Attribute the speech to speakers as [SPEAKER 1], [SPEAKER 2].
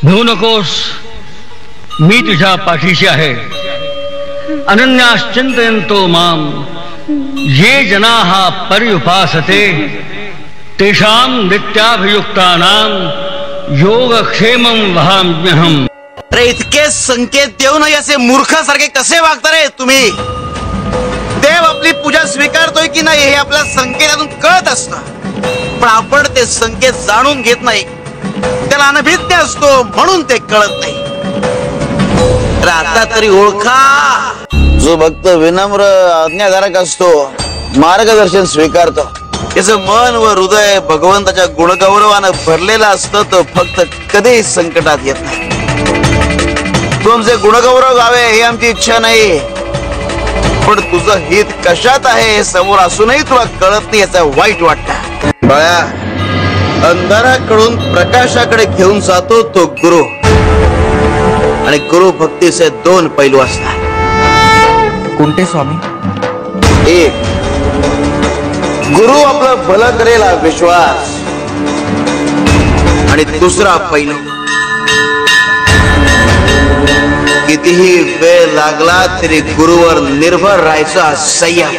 [SPEAKER 1] भिवू नकोस, मी तुझ्या पाठीशी आहे. अनन्याश्चिंतयन्तो माम ये जनाः पर्युपासते तेषां नित्याभियुक्तानां योगक्षेमं वहाम्यहम्.
[SPEAKER 2] अरे इतके संकेत देऊनही असे मूर्खासारखे कसे वागता रे तुम्ही? देव आपली पूजा स्वीकारतोय की नाही हे आपल्या संकेतातून कळत असतं, पण आपण ते संकेत जाणून घेत नाही. त्याला अनभिज्ञ असतो म्हणून ते कळत नाही. आता तरी ओळखा, जो भक्त विनम्र आज्ञाधारक असतो, मार्गदर्शन स्वीकारतो, त्याचं मन व हृदय भगवंताच्या गुणगौरवानं भरलेलं असतं, तो फक्त कधीही संकटात येत नाही. तुमचे गुणगौरव गावे ही आमची इच्छा नाही, पण तुझं हित कशात आहे हे समोर असूनही तुला कळत नाही याचं वाईट वाटतं. बाळा, अंधाराकडून प्रकाशाकडे घेऊन जातो तो गुरु, आणि गुरु भक्तीचे दोन पैलू असतात.
[SPEAKER 3] कोणते स्वामी?
[SPEAKER 2] एक, गुरु आपलं भलं करेल हा विश्वास, आणि दुसरा पैलू, कितीही वेळ लागला तरी गुरुवर निर्भर राहायचा संयम.